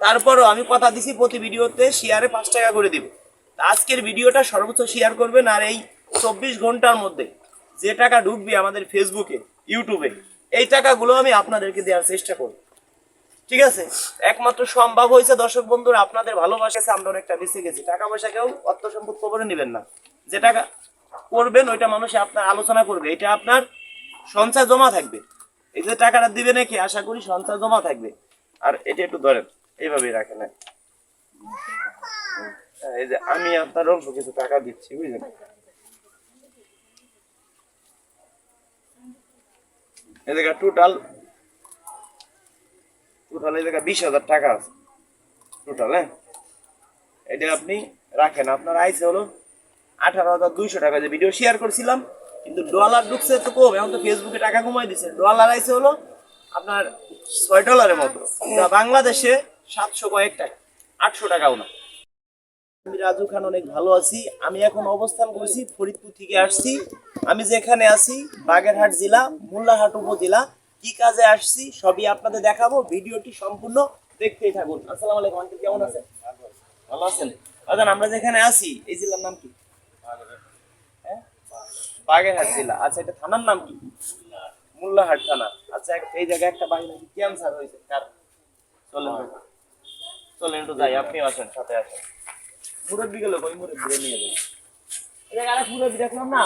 তারপরও আমি কথা দিছি প্রতি ভিডিওতে শেয়ারে 5 টাকা করে দিব। আজকের ভিডিওটা সর্বোচ্চ শেয়ার করবেন, আর এই 24 ঘন্টার মধ্যে যে টাকা ঢুকবে আমাদের ফেসবুকে, ইউটিউবে, এই টাকাগুলো আমি আপনাদেরকে দেওয়ার চেষ্টা করব। ঠিক আছে? একমাত্র সম্ভব হয়েছে দর্শক বন্ধুরা আপনাদের ভালোবাসাছে, আমরা অনেকটা বেঁচে গেছি। টাকা পয়সা কেউ অর্থ সম্পদ কবরে নেবেন না। যে টাকা করবেন ওইটা মানুষে আপনার আলোচনা করবে, এটা আপনার সঞ্চয় জমা থাকবে। এই যে টাকাটা দিবে নাকি আশা করি সঞ্চয় জমা থাকবে। আর এটা একটু ধরেন, এইভাবেই রাখেন। এই যে আমি আপনার অল্প কিছু টাকা দিচ্ছি, বুঝলেন? এই জায়গা টোটাল এই জায়গা 20,000 টাকা আছে টোটাল। হ্যাঁ, এটা আপনি রাখেন। আপনার আইসে হলো 18,200 টাকা। যে ভিডিও শেয়ার করছিলাম, কিন্তু ডলার ঢুকছে তো কম, এখন তো ফেসবুকে টাকা কমাই দিচ্ছে। ডলার আইসে হলো আপনার $6 মতো, যা বাংলাদেশে 700 কয়েক টাকা, 800 টাকাও না। আমি রাজু খান অনেক ভালো আছি। আমি এখন অবস্থান করছি ফরিদপুর থেকে আসছি। আমি যেখানে আছি বাগেরহাট জেলা, মোল্লাহাট উপজেলা। কি কাজে আসছি সবই আপনাদের দেখাবো, ভিডিওটি সম্পূর্ণ দেখতেই থাকুন। আসসালামু আলাইকুম আঙ্কেল, কেমন আছেন? ভালো আছেন? আচ্ছা, আমরা যেখানে আছি এই জেলার নাম কি? হ্যাঁ, বাগেরহাট জেলা। আচ্ছা, এটা থানার নাম কি? মোল্লাহাট থানা। আচ্ছা, এই জায়গায় একটা বাড়ি নাকি ক্যান্সার হয়েছে, কার? চলেন চলেন একটু যাই, আপনিও আসেন, সাথে আসেন। মুরব্বী গেল কই? মুরব্বী নিয়ে যাবে। এটা আরেক মুরব্বী দেখলাম না।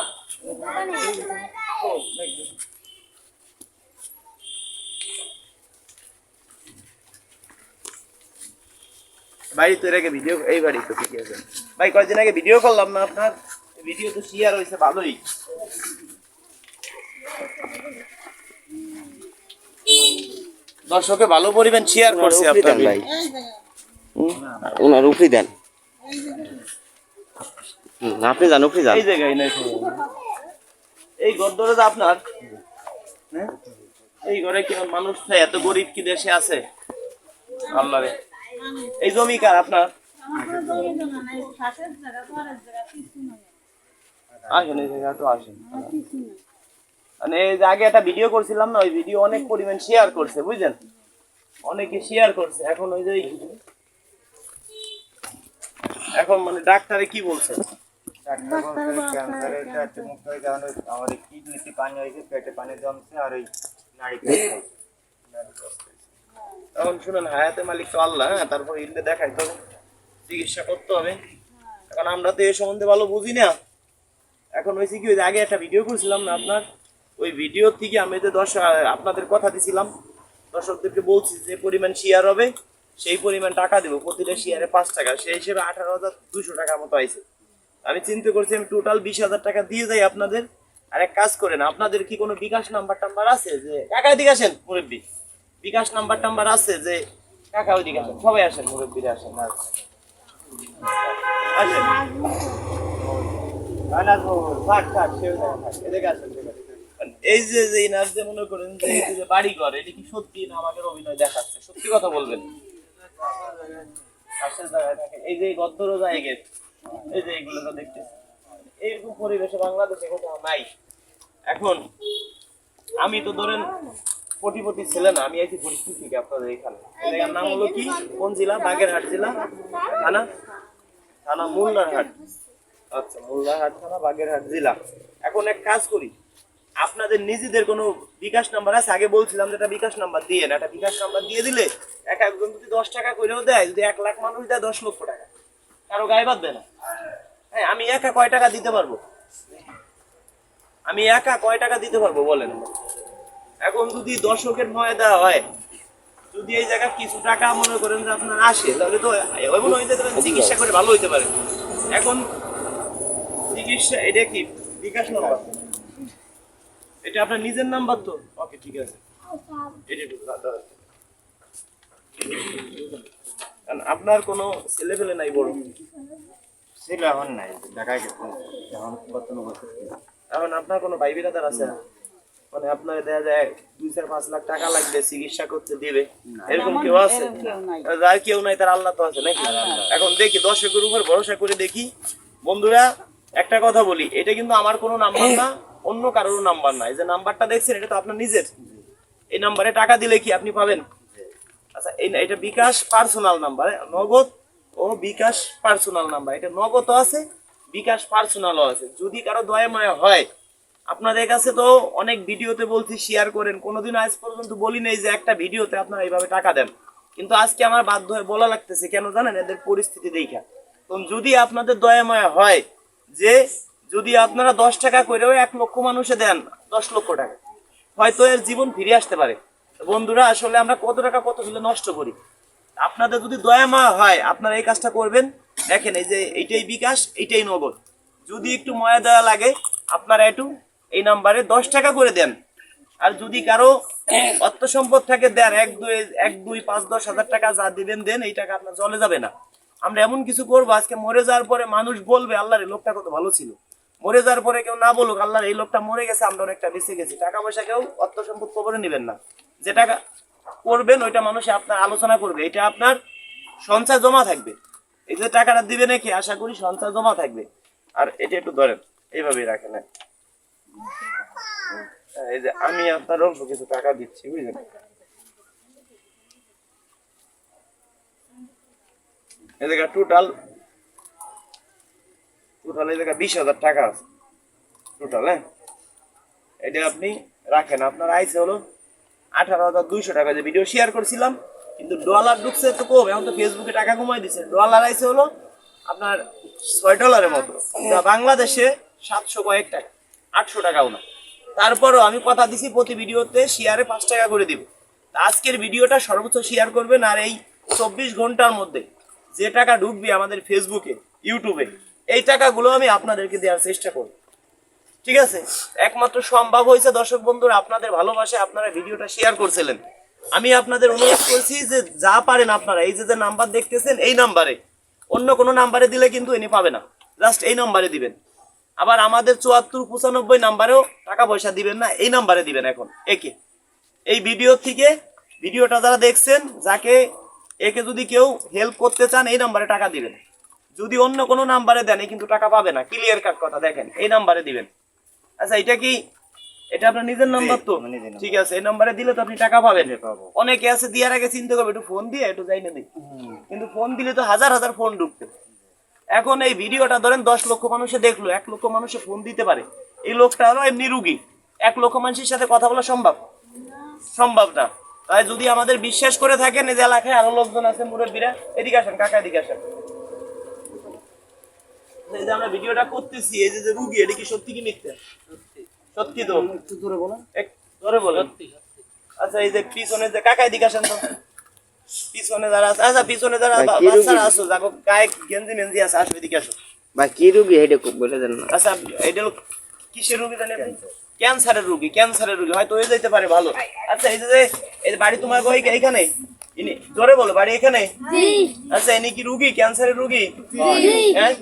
বাড়ি তো এর আগে ভিডিও, এই বাড়ি তো ঠিকই আছে ভাই। কয়েকদিন আগে ভিডিও করলাম না আপনার, ভিডিও তো শেয়ার হয়েছে ভালোই। দর্শকে ভালো পরিমাণ শেয়ার করছে আপনার ভাই। ওনার উপরি দেন, আপনি জান উপরি যান। এই জায়গায় নাই এই গদ্দরে আপনার। হ্যাঁ, এই ঘরে কি মানুষ থাকে? এত গরিব কি দেশে আছে? আল্লাহ রে। এই জমি কার আপনার? আসেন, এই জায়গা তো আসেন। মানে এই যে আগে একটা ভিডিও করছিলাম না, ওই ভিডিও অনেক পরিমাণ শেয়ার করছে, বুঝলেন? অনেকে শেয়ার করছে। এখন ওই যে এখন মানে ডাক্তারে কি বলছে? ডাক্তার বলছে ক্যান্সারের একটা মুখের কারণে আমার কিডনিতে পানি হয়েছে, পেটে পানি জমছে, আর ওই নাড়ি এখন শুনেন, হায়াতে মালিক তো আল্লাহ। হ্যাঁ, তারপর ইল্লে দেখাই তো চিকিৎসা করতে হবে। এখন আমরা তো এই সম্বন্ধে ভালো বুঝি না। এখন হয়েছে কি, আগে একটা ভিডিও করছিলাম না আপনার, ওই ভিডিও থেকে আমি যে আপনাদের কথা দিছিলাম, দর্শকদেরকে বলছি যে পরিমাণ শেয়ার হবে সেই পরিমাণ টাকা দেবো, প্রতিটা শেয়ারে 5 টাকা। সেই হিসেবে 18,200 টাকার মতো আইছে। আমি চিন্তা করছি আমি টোটাল 20,000 টাকা দিয়ে যাই আপনাদের। আর এক কাজ করেন, আপনাদের কি কোনো বিকাশ নাম্বার টাম্বার আছে? যে টাকা দিকে আসেন মুরব্বী, বিকাশ নাম্বার টাম্বার আছে? যে টাকা ওইদিকে আসেন, সবাই আসেন, মুরব্বীরা আসেন, আসেন। এই যে ইনার যে মনে করেন যে এই যে বাড়ি ঘর, এটা কি সত্যি না আমাদের অভিনয় দেখাচ্ছে? সত্যি কথা বলবেন। এই যে গদ্দর জায়গা, এই যে এইগুলো দেখতেছি, এইরকম পরিবেশে বাংলাদেশে কোথাও নাই। এখন আমি তো ধরেন কোটিপতি ছেলে না, আমি আছি ফরিদপুর থেকে আপনাদের এখানে। এলাকার নাম হলো কি? কোন জেলা? বাগেরহাট জেলা, থানা থানা মোল্লারহাট। আচ্ছা, মোল্লারহাট থানা, বাগেরহাট জেলা। এখন এক কাজ করি, আপনাদের নিজেদের কোনো বিকাশ নাম্বার আছে? আগে বলছিলাম যে একটা বিকাশ নাম্বার দিয়ে না, একটা বিকাশ নাম্বার দিয়ে দিলে এক একজন যদি 10 টাকা করেও দেয়, যদি 1 লাখ মানুষ দেয় 10 লক্ষ টাকা, কারো গায়ে বাঁধবে না। হ্যাঁ, আমি একা কয় টাকা দিতে পারবো? আমি একা কয় টাকা দিতে পারবো বলেন? এখন যদি দর্শকের ভয় দেওয়া হয়, যদি এই জায়গায় কিছু টাকা মনে করেন যে আপনার আসে, তাহলে তো চিকিৎসা করে ভালো হইতে পারে। এখন চিকিৎসা, এটা কি বিকাশ নাম্বার? এটা আপনার নিজের নাম্বার তো? ওকে, ঠিক আছে। আপনার কোনো ছেলে ফেলে নাই? বড় ছিল, এখন নাই, ঢাকায় গেছে, এখন বর্তমানে বছর। এখন আপনার কোনো ভাই বিরাদার আছে? মানে আপনার দেখা যায় 2-4-5 লাখ টাকা লাগবে চিকিৎসা করতে দিবে, এরকম কেউ আছে? যার কেউ নাই তার আল্লাহ তো আছে নাকি? এখন দেখি দর্শকের উপর ভরসা করে দেখি। বন্ধুরা একটা কথা বলি, এটা কিন্তু আমার কোনো নাম্বার না, অন্য কারোর নাম্বার না। এই যে নাম্বারটা দেখছেন, এটা তো আপনার নিজের। এই নাম্বারে টাকা দিলে কি আপনি পাবেন? আচ্ছা এটা বিকাশ পার্সোনাল নাম্বার, নগদ ও বিকাশ পার্সোনাল নাম্বার, এটা নগদও আছে বিকাশ পার্সোনালও আছে। যদি কারো দয়া মায়া হয়, আপনাদের কাছে তো অনেক ভিডিওতে বলছি শেয়ার করেন, কোনোদিন আজ পর্যন্ত বলি নাই যে একটা ভিডিওতে আপনারা এইভাবে টাকা দেন, কিন্তু আজকে আমার বাধ্য হয়ে বলা লাগতেছে, কেন জানেন? এদের পরিস্থিতি দেখা। তো যদি আপনাদের দয়া মায়া হয় যে যদি আপনারা 10 টাকা করেও 1 লক্ষ মানুষে দেন, 10 লক্ষ টাকা, হয়তো এর জীবন ফিরে আসতে পারে। বন্ধুরা, আসলে আমরা কত টাকা কত কিলো নষ্ট করি। আপনাদের যদি দয়া মায়া হয়, আপনারা এই কাজটা করবেন। দেখেন, এই যে এইটাই বিকাশ, এইটাই নগদ। যদি একটু ময়া দয়া লাগে, আপনারা একটু এই নাম্বারে 10 টাকা করে দেন। আর যদি কারো অর্থ সম্পদ থাকে দেন, 1 2 5 10 হাজার টাকা যা দিবেন দেন, এই টাকা আপনার চলে যাবে না। আমরা এমন কিছু করবো, আজকে মরে যাওয়ার পরে মানুষ বলবে আল্লাহর এই লোকটা কত ভালো ছিল। মরে যাওয়ার পরে কেউ না বলুক আল্লাহর এই লোকটা মরে গেছে, আমরা অনেকটা বেঁচে গেছি। টাকা পয়সা কেউ অর্থ সম্পদ কবরে নেবেন না। যে টাকা করবেন ওইটা মানুষে আপনার আলোচনা করবে, এটা আপনার সঞ্চয় জমা থাকবে। এই যে টাকাটা দিবে নাকি, আশা করি সঞ্চয় জমা থাকবে। আর এটা একটু ধরেন, এইভাবেই রাখেন। এই যে আমি আপনার অল্প কিছু টাকা দিচ্ছি, বুঝলেন? এই জায়গা টোটাল এই জায়গা 20,000 টাকা আছে টোটাল। হ্যাঁ, এটা আপনি রাখেন। আপনার আইসে হলো 18,200 টাকা। যে ভিডিও শেয়ার করছিলাম, কিন্তু ডলার ঢুকছে তো কম, এখন তো ফেসবুকে টাকা কমাই দিচ্ছে। ডলার আইসে হলো আপনার $6 মতো, যা বাংলাদেশে 700 কয়েক টাকা, 800 টাকাও না। তারপরও আমি কথা দিছি প্রতি ভিডিওতে শেয়ারে 5 টাকা করে দিব। আজকের ভিডিওটা সর্বোচ্চ শেয়ার করবেন, আর এই 24 ঘন্টার মধ্যে যে টাকা ঢুকবে আমাদের ফেসবুকে, ইউটিউবে, এই টাকাগুলো আমি আপনাদেরকে দেওয়ার চেষ্টা করব। ঠিক আছে? একমাত্র সম্ভব হয়েছে দর্শক বন্ধুরা আপনাদের ভালোবাসে, আপনারা ভিডিওটা শেয়ার করছিলেন। আমি আপনাদের অনুরোধ করছি যে যা পারেন আপনারা, এই যে নাম্বার দেখতেছেন, এই নাম্বারে, অন্য কোনো নাম্বারে দিলে কিন্তু এনে পাবে না, জাস্ট এই নাম্বারে দিবেন। আবার আমাদের 74 95 নাম্বারেও টাকা পয়সা দিবেন না, এই নাম্বারে দিবেন। এখন একে এই ভিডিও থেকে, ভিডিওটা যারা দেখছেন, যাকে একে যদি কেউ হেল্প করতে চান, এই নাম্বারে টাকা দিবেন। যদি অন্য কোনো নাম্বারে দেন কিন্তু টাকা পাবে না, ক্লিয়ার কাট কথা। দেখেন, এই নাম্বারে দিবেন। আচ্ছা, এটা আপনার নিজের নাম্বার তো? ঠিক আছে, এই নাম্বারে দিলে তো আপনি টাকা পাবেন। অনেকে আছে দেওয়ার আগে চিন্তা করবে একটু ফোন দিয়ে একটু যাই না দিই, কিন্তু ফোন দিলে তো হাজার হাজার ফোন ঢুকতে। এখন এই ভিডিওটা ধরেন 10 লক্ষ মানুষে দেখলো, 1 লক্ষ মানুষে ফোন দিতে পারে। এই লোকটা হলো এমনি রুগী, 1 লক্ষ মানুষের সাথে কথা বলা সম্ভব না। তাই যদি আমাদের বিশ্বাস করে থাকেন, এই যে এলাকায় আরো লোকজন আছে, মুরব্বীরা, এদিকে আসেন, কাকা এদিকে আসেন। এই যে আমরা ভিডিওটা করতেছি, এই যে রুগী, এটা কি সত্যি কি মিথ্যা? সত্যি তো? একটু জোরে বলেন, জোরে বলেন। আচ্ছা, এই যে পিছনে যে কাকা এদিকে আসেন তো, পিছনে যারা আছে, আচ্ছা পিছনে যারা বাচ্চারা আছো, যাকে গায়ে গেঞ্জি মেঞ্জি আছে, আসো এদিকে আসো। ভাই কি রোগী এটা বলে দেন না। আচ্ছা, এটা কিসের রোগী জানেন? ক্যান্সারের রোগী হয়তো হয়ে যেতে পারে ভালো। আচ্ছা, এই যে এই বাড়ি তোমার এইখানে, ইনি জোরে বলো, বাড়ি এখানে? আচ্ছা, ইনি কি রোগী, ক্যান্সারের রোগী? হ্যাঁ,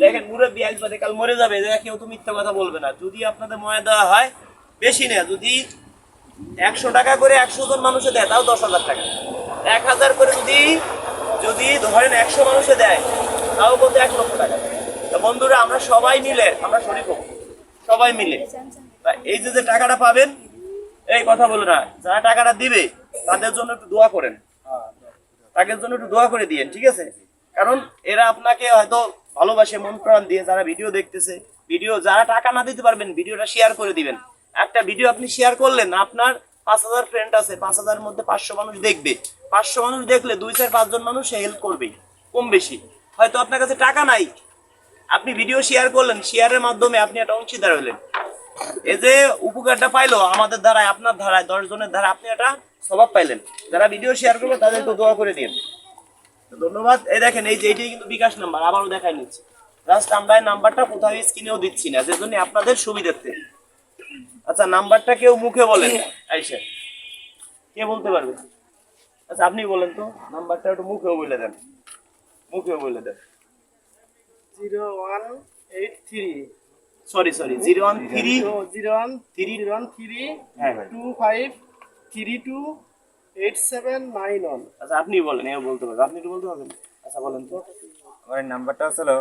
দেখেন মুরব্বী একবারে কাল মরে যাবে, কেউ তো মিথ্যা কথা বলবে না। যদি আপনাদের ময়া দেওয়া হয়, বেশি না, যদি 100 টাকা করে 100 জন মানুষে দেয়, তাও 10,000 টাকা। 1,000 করে যদি ধরেন 100 মানুষে দেয়, তাও কত? 1 লক্ষ টাকা। তো বন্ধুরা, আমরা সবাই মিলে, আমরা শরীক হব, সবাই মিলে। এই যে টাকাটা পাবেন, এই কথা বলো না, যারা টাকাটা দিবে তাদের জন্য একটু দোয়া করেন, তাদের জন্য একটু দোয়া করে দিয়েন। ঠিক আছে? কারণ এরা আপনাকে হয়তো ভালোবাসে মন প্রাণ দিয়ে, যারা ভিডিও দেখতেছে। ভিডিও যারা টাকা না দিতে পারবেন, ভিডিওটা শেয়ার করে দিবেন। একটা ভিডিও আপনি শেয়ার করলেন, আপনার 5,000 ফ্রেন্ড আছে, 5,000 এর মধ্যে 500 মানুষ দেখবে। 500 মানুষ দেখলে 2 4 5 জন মানুষ হেল্প করবে, কম বেশি। হয়তো আপনার কাছে টাকা নাই, আপনি ভিডিও শেয়ার করলেন, শেয়ারের মাধ্যমে আপনি একটা অংশীদার হলেন। এই যে উপকারটা পাইলো আমাদের দ্বারায়, আপনার দ্বারায়, 10 জনের দ্বারা আপনি একটা স্বভাব পাইলেন। যারা ভিডিও শেয়ার করবে তাদের তো দোয়া করে দিন। ধন্যবাদ। এই দেখেন, এই যে এইটাই কিন্তু বিকাশ নাম্বার, আবারও দেখাই নিচ্ছি। জাস্ট আমরা এই নাম্বারটা কোথাও স্ক্রিনেও দিচ্ছি না, যে জন্য আপনাদের সুবিধার্থে। আচ্ছা, নাম্বারটা কেউ মুখে বলেন, আইসা কে বলতে পারবে? আচ্ছা, আপনি বলেন তো, নাম্বারটা একটু মুখেও বলে দেন, মুখেও বলে দেন। 0183 সরি 013 হ্যাঁ ভাই 25328791। আচ্ছা, আপনি বলেন, এও বলতে পারবেন, আপনি একটু বলতে পারবেন? আচ্ছা, বলেন তো। আমার নাম্বারটা হলো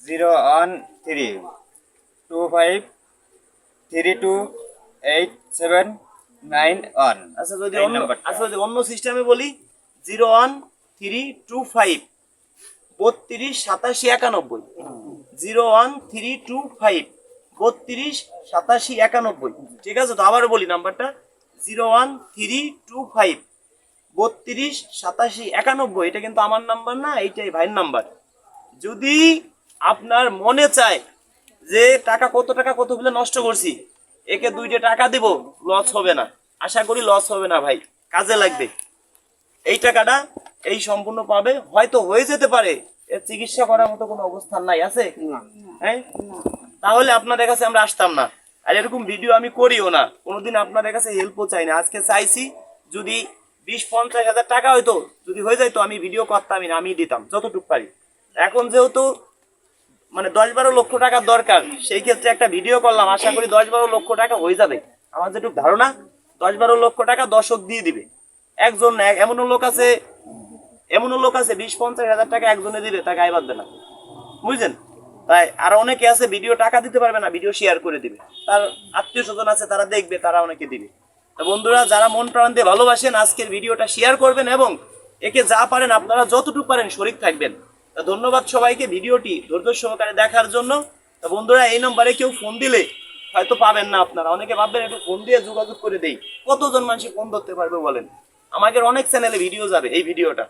01325328791। আচ্ছা, যদি এই অন্য নাম্বারটা। আচ্ছা যদি অন্য সিস্টেমে বলি, 01325 32 87 91 01325 32 87 91। ঠিক আছে তো, আবার বলি নাম্বারটা 01325 32 87 91। এটা কিন্তু আমার নাম্বার না, এইটাই ভাইয়ের নাম্বার। যদি আপনার মনে চায় যে টাকা কতগুলো নষ্ট করছি, একে 2টা টাকা দিব, লস হবে না, আশা করি লস হবে না ভাই, কাজে লাগবে। এই টাকাটা এই সম্পূর্ণ পাবে, হয়তো হয়ে যেতে পারে এর চিকিৎসা করার মতো কোনো অবস্থান নাই, আছে? হ্যাঁ, তাহলে আপনাদের কাছে আমরা আসতাম না, আর এরকম ভিডিও আমি করিও না, কোনোদিন আপনাদের কাছে হেল্পও চাই না। আজকে চাইছি, যদি 20-50 হাজার টাকা হয়তো যদি হয়ে যায় তো আমি ভিডিও করতামই না, আমি দিতাম যতটুকু পারি। এখন যেহেতু মানে 10-12 লক্ষ টাকার দরকার, সেই ক্ষেত্রে একটা ভিডিও করলাম, আশা করি 10-12 লক্ষ টাকা হয়ে যাবে। আমার যেটুকু ধারণা 10-12 লক্ষ টাকা দর্শক দিয়ে দিবে একজন না, এমনও লোক আছে 20-50 হাজার টাকা একজনে দিবে, তা গায়ে বাঁধবে না, বুঝলেন? তাই আর অনেকে আছে ভিডিও টাকা দিতে পারবে না, ভিডিও শেয়ার করে দিবে, তার আত্মীয় স্বজন আছে তারা দেখবে, তারা অনেকে দিবে। তো বন্ধুরা, যারা মন প্রাণ দিয়ে ভালোবাসেন, আজকের ভিডিওটা শেয়ার করবেন এবং একে যা পারেন আপনারা যতটুকু পারেন শরীক থাকবেন। তো ধন্যবাদ সবাইকে ভিডিওটি ধৈর্য সহকারে দেখার জন্য। তো বন্ধুরা, এই নম্বরে কেউ ফোন দিলে হয়তো পাবেন না আপনারা, অনেকে ভাববেন একটু ফোন দিয়ে যোগাযোগ করে দেই, কতজন মানুষ ফোন ধরতে পারবে বলেন? আমাদের অনেক চ্যানেলে ভিডিও যাবে এই ভিডিওটা,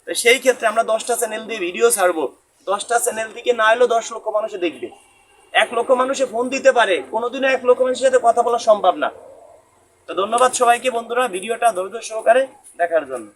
তো সেই ক্ষেত্রে আমরা 10টা চ্যানেল দিয়ে ভিডিও ছাড়বো, 10টা চ্যানেল থেকে না হলেও 10 লক্ষ মানুষে দেখবে। 1 লক্ষ মানুষে ফোন দিতে পারে, কোনোদিনও 1 লক্ষ মানুষের সাথে কথা বলা সম্ভব না। তো ধন্যবাদ সবাইকে বন্ধুরা ভিডিওটা ধৈর্য সহকারে দেখার জন্য।